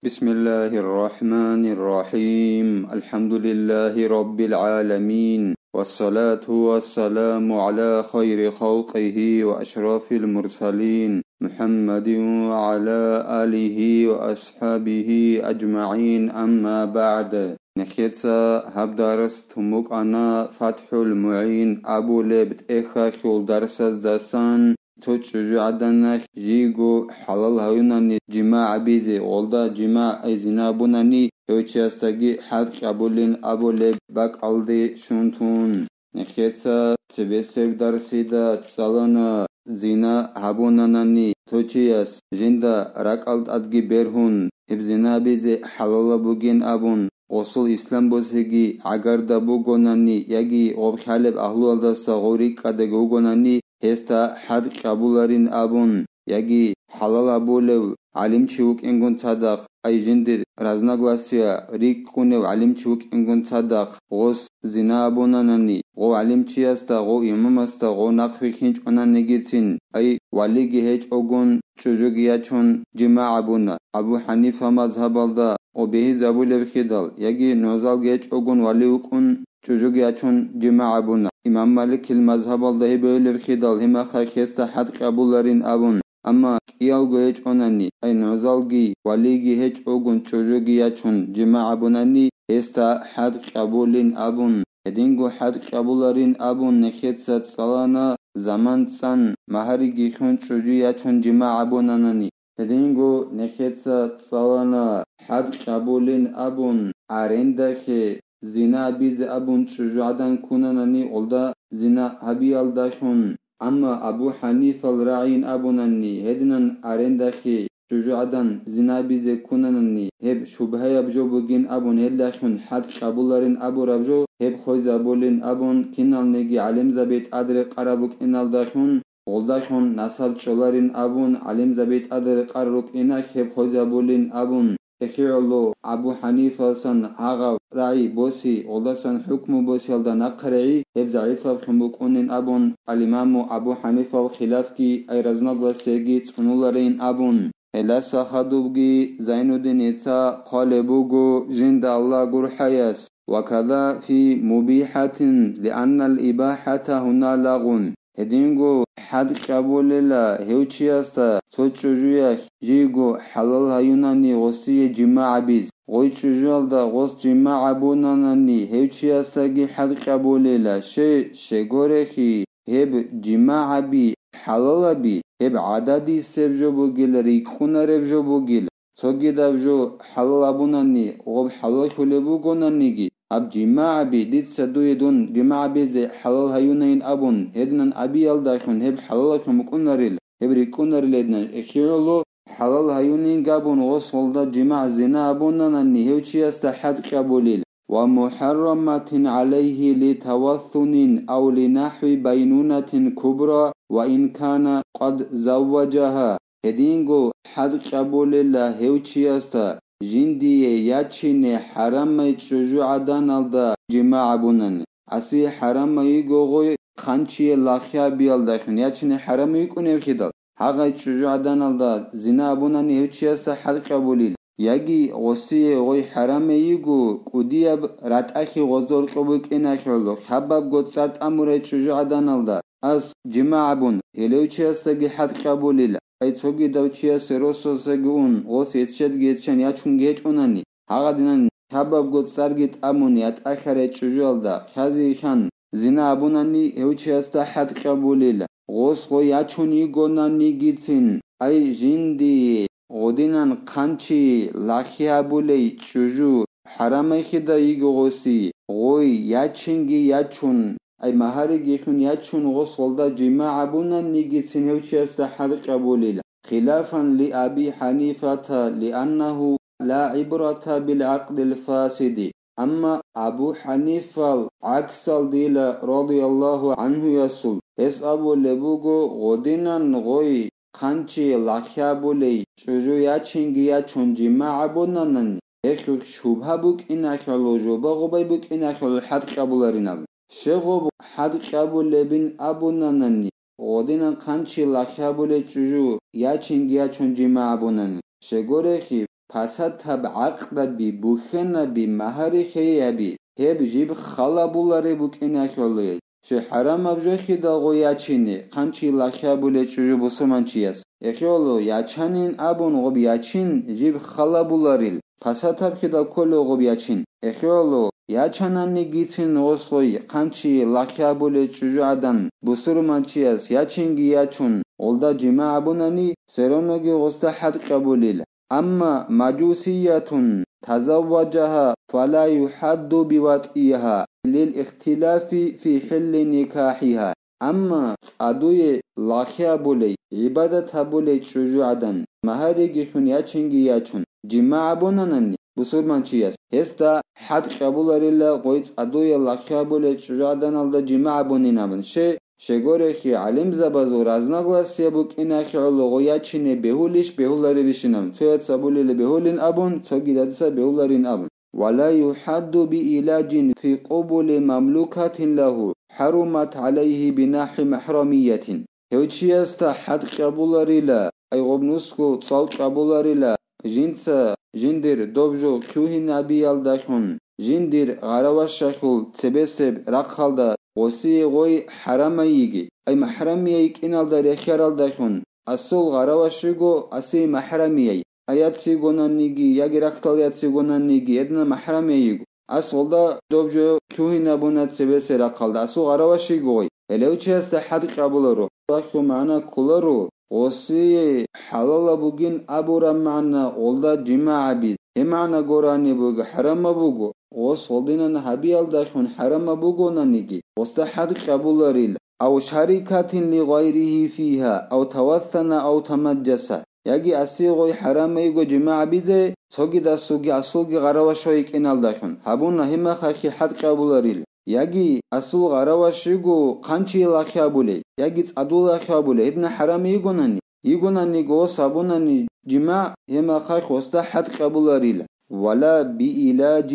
بسم الله الرحمن الرحيم الحمد لله رب العالمين والصلاة والسلام على خير خلقه وأشرف المرسلين محمد وعلى آله وأصحابه أجمعين أما بعد نخيتسا هبدارس تموك أنا فتح المعين أبو لبت إخا خول درس دسان توچجو عدنك جيگو حلال هايوناني جماع بيزي والدا جماع اي زنابوناني يوچيستاگي حد قبولين ابو لب باك aldi شونتون نخيتسا تبسيب درسيدا تسالونا زنا هابوناناني توچياس جندا راقالت ادگي برهون هب زنا بيزي حلال بوگين ابون Osul İslam bosegi agarda bugonani yagi obxaleb ahlualda sagori kade gogonani hesta had qabularin abun yagi halal abulev alim chivuk engon sadaq ay jindir raznaglasiya rik kunev alim chivuk engon sadaq gos zina abunanani go alim chiasta go imamasta go naqfi khinch onani gitsin ay waligi hech ogon çocukiyachon cima abuna Abu Hanifa mazhabalda o behi zabulev khidal yagi nozal geç ogun vali ukun çocukiyachon cima abuna İmam Malik il mazhabalda hi böyle khidal hima khesta had qabularin abun ama iyal geç onani ay nozalgi waligi hech ogun çocukiyachon cima abunani hesta had qabulin abun edingo had qabularin abun nekhetsat salana zaman san maharigi khon çocukiyachon cima abunanani Hedingo nekhetsa tsalana had qabulin abun arendahe zina biz abun çocuğadan kunanani olda zina habi aldahun ama Abu Hanifa ra'in abunani hednan arendahe çocuğadan zina bize kunanani hep şubha yapjo bugün abun hedlahun had qabularin abu rabjo hep khoyzabulin abun kinalnegi alim zabit adre qarabuk inaldahun Oldahun nasab çolarin abun alim zabit adır qarruk ina hep khozabulin abun Ekhiyollo Abu Hanifa san ağa ra'i bosi oldasan hukmu bosi alda naqra'i hep zayıfa khumuk onin abun alimamu Abu Hanifa khilafki ay raznaglasegi tsunularin abun Elasa khadubgi Zainuddin Isa qalebugu jinda Allah gurhayas وكذا في مبيحة لأن الإباحة هنا لغون Hedingo had qabulila heuchiasta sochujuya jigo halal hayunani gosiye jima'a biz goychujalda gos jima'a bunanani heuchiasta gi had qabulila shegorehi heb jima'a bi halal bi heb adadi sebjo bugil rikuna revjo bugil sogidavjo halal bunani gob halal khulebu gonanigi Ab jima'a bi dit saduyedun jima'a bize halal hayunayin abun hednan abi aldahun heb halal kumukunaril heb rikunaril ednan ekhiyolo halal hayunin gabun osolda jima'a zina abunanani hevchiyasta had qabulil wa muharramatin alayhi li tawathunin aw li nahwi baynunatin kubra wa in kana qad zawwajaha hedingo had qabulilla hevchiyasta Jindiye yachine haramay çocuğadan alda cima'a bunani. Asi haramayı gogoy khançiye lakhya biyaldakın. Yachine haramayı kunevkidal. Haga çocuğadan alda zina bunani hevçiyasa had qabulil. Yagi osiye goy haramayı go kudiyab rat'akhi gozor qabuk inakholo. Habab gotsart amure çocuğadan alda. As cima'a bun. Helevçiyasa gi had qabulil. Ay çogi davçiya serososegun o sesçet geçen yaçun geç onani hagadinan habab got sargit amuniyat akhare çujalda hazi khan zina abunani heuçiyasta had qabulila gos go yaçuni gonani gitsin ay jindi odinan kançi lakhiyabuley çuju haramay khida igosi goy yaçingi yaçun Ay mahari gihun yaçun gosolda cima'a bunani gitsin heuçiyasta had qabulila خلافا لأبي حنيفة لأنه لا عبرة بالعقد الفاسد أما أبو حنيفة عكس الدين رضي الله عنه يسول اس أبو لبوغو غدنا غوي خانشي لخيابولي شجو ياچنگي ياچون جماع بوننن اخو شبه بوك إنا خلو جوبا غباي بوك إنا خلو حد قبولارين شغو حد قبول لبن أبوننن Odinan kanchi lakhya bule chuju ya chingi ya chunjima abunan. Shegoreki فساتب عقربي بوخنبي مهاري خيابي هب جيب خلابولاري بوك إناكولي شي حرام أبجوخي داغو ياچيني قانچي لاخيابولي چوجو بوسمانچياس إخيولو ياچانين أبون غب ياچين جيب خلابولاريل فساتب خدا كله غب ياچين إخيولو ياچاناني گيتين غسوي قانچي لاخيابولي چوجو عدن بوسرمانچياس ياچينگي ياچون olda cima abunani seronogi gosta had qabulil amma majusiyatun tazawwajaha fala yuhaddu biwatiha lil ikhtilafi fi hill nikahiha amma aduye lakhya bule ibadat habule chujuadan mahari gihun yachingi yachun cima abunanani busurmanchiyas hesta had qabularilla qoits aduye lakhya bule chujuadan alda cima abuninabın შეგორეხი ალემზაბაზო რაზნაგლასია ბუკინახი ლოღოიაჩინე ბეჰულიsh ბეჰულარი ბიშინამ ცოят საბულილი ბეჰულინ აბუნ ცოგიდადსა ბეჰულარინ აბუნ ولا يحد بإلاج في قبول مملوكة له حرمت عليه بناح محرمية هوچياستا حد قبولاريلا اي غبنوسكو تصال قبولاريلا جنسا جندر دوبجو خيوهن ابيال داخون جندر غارواشاخول تبسب رقخالدا غوسي غوي حراميگي اي محرميك انالدا رخيارالداخون اصل غارواشيگو اسي محرميي ايات سيگونانيگي ياگي رختاليات سيگونانيگي ادنا محرميگو اصلدا دوبجو كوهينا بونات تبسب رقخالدا اصل غارواشيگوي элევჩიასდა حد قبولرو اخو معنا كولرو غوسي حلال بوگين ابورا معنا olda جماع بيز همعنا غوراني بوگ حرام بوگو غوس ولدينا هبيال داخون حرام بوگونانيگي غوستا حد قبولريل او شركات لغيره فيها او توثن او تمجس ياگي اسيغوي حراميگو جماع بيزه سوگي داسوگي اسوگي غراواشوي كينال داخون هبونا هما خاخي حد قبولريل ياگي اسو غراواشيگو قانچي لاخيابولي ياگي صادول لاخيابولي ابن حرام يگوناني گو صابوناني جماع هما خاخ وستا حد قبولريل ولا بإلاج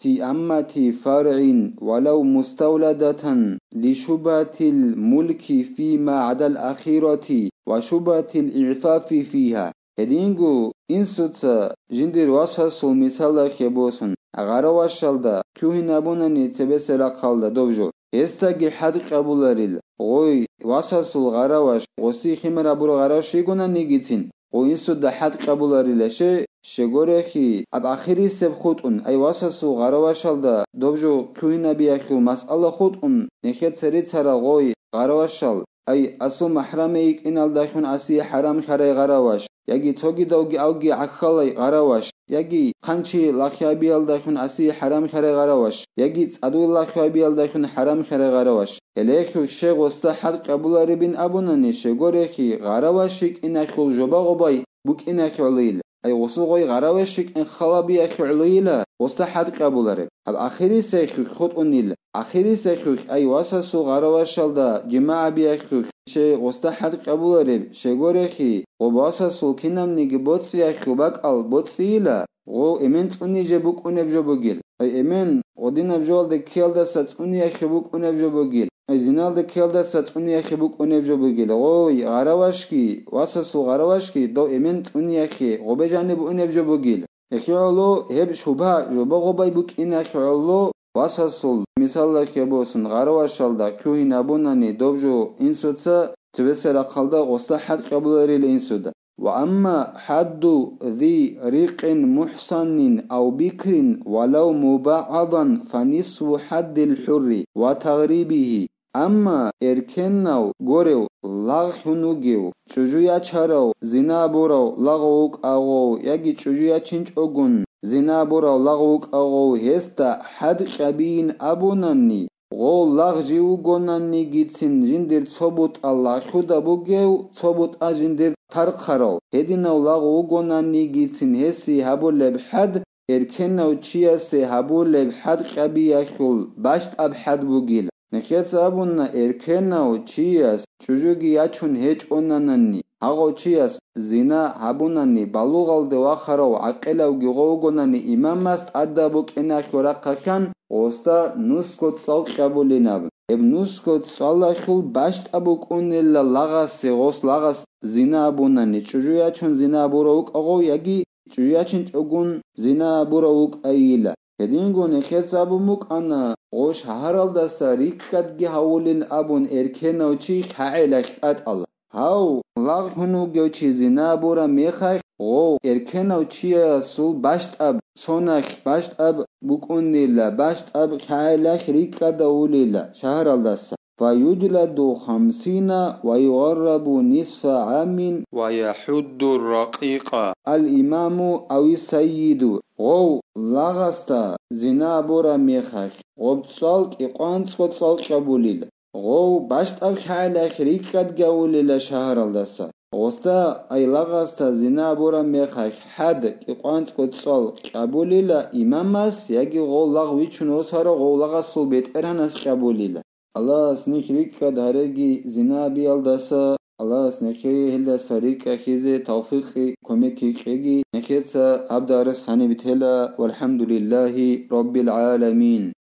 في أمة فرع ولو مستولدة لشبهة الملك فيما عدا الأخيرة وشبهة الإعفاف فيها هدينغو إنسوتا جندر واساسو مثالا خيبوسن غارواشالدا كوهنابوناني تبسرا قالدا دوبجو هستاگي حد قبولاريل غوي واساسو غاروش غوسي خمرا برو غاروش يگوناني گيتين وإنسودا حد قبولاريلشه شگورخي اب آخری سب خودون ای واساسو غارواشالدا دوبجو کوینا بیاخیل مسئله خودون نخیت سری ترا غوی غارواشال ای اسو محرمیک اینال داخون اسی حرام خری غاروش یگی توگی دوگی اوگی عخالی غاروش یگی قنچی لاخیابیال داخون اسی حرام خری غاروش یگی ادو لاخیابیال داخون حرام خری غاروش الیخو شیغ وستا حد قبولاری بین ابونانی شگورخی غاروشیک ایناخول جوبا غبای بوک ایناخولیل اي وصوغي غراوشك ان خلابي اخعليلا وستحد قبولره اب اخري سيخ خود انيل اخري سيخ اي واسسو غراوشالدا جماع بي اخ شي وستحد قبولره شيغورخي وباسسو كينم نيگي بوتسي اخ باك ال بوتسيلا و امنت اني جبوك انبجو بوگيل اي امن ودين بجول د كيلدا سات اني اخ بوك انبجو بوگيل زينال د كيلدا سات اني اخ بوك انبجو بوگيل اوي غراوشكي واسسو غراوشكي دو امنت اني اخ وبجانب انبجو بوگيل اخيالو هب شوبا جوبا غباي بوك ان اخيالو واسسو مثال كيبوسن غراوشالدا كوهينا بوناني دوبجو انسوتسا تبسرا قالدا غوستا حد قبولري لانسودا وأما حد ذي ريق محصن أو بكر ولو مبعضا فنصف حد الحر وتغريبه أما إركنو غوريو لاغحنوغيو چوجويا چارو زنابورو لاغوك أغو يجي چوجويا چنچ أغن زنابورو لاغوك أغو هستا حد قبين أبوناني غو لاغ جيو گوناني گيتسين جندر ثبوت الله خدا بوگيو ثبوت اجندر ترخرو هدينو لاغ گوناني گيتسين هسي هبول بحد اركنو چياسي هبول بحد قبيخول باشت اب حد بوگيل نخيت ابونا اركنو چياس چوجوگي ياچون هچ اوناناني هاغو چياس زنا هبوناني بالوغال دواخرو عقلو گيغوگوناني امام است ادبوك انا خورقكان اوستا نوسكوت صال قبوليناب اب نوسكوت صالخول باشت ابوك اونلا لاغاس غوس لاغاس زنا ابوناني چوجويا چون زنا بوروك اغو يگي چویاچن چگون زنا براوک ایلا کدینگون خسابموک انا غوش هرال دسا ریکت هولین ابون ارکنوچی خعلخت ات الله هاو لاغ هنو گوچی زنا برا میخای غو ارکنوچی سول باشت اب سونخ باشت اب بوکنیلا باشت اب خعلخ ریکت هولیلا شهرال دسا فيجلد 50 ويغرب نصف عام ويحد الرقيق الإمام أو السيد غو لغستا زنا برا ميخاك غو بتصالك إقوانس خود صالك قبوليل غو باشت أب حالة خريكت قوليل شهر الدسا غستا أي لغستا زنا برا ميخاك حد إقوانس خود صالك قبوليل إمامس يجي غو لغوي چنوس هارو غو لغسل بيت إرهنس قبوليل الله سنخريك هرگي زنا بيالدسا الله سنخري هلا سريك خيزي توفيقي كوميكي خيجي نخيتسا عبد الرس هاني بتهلا والحمد لله رب العالمين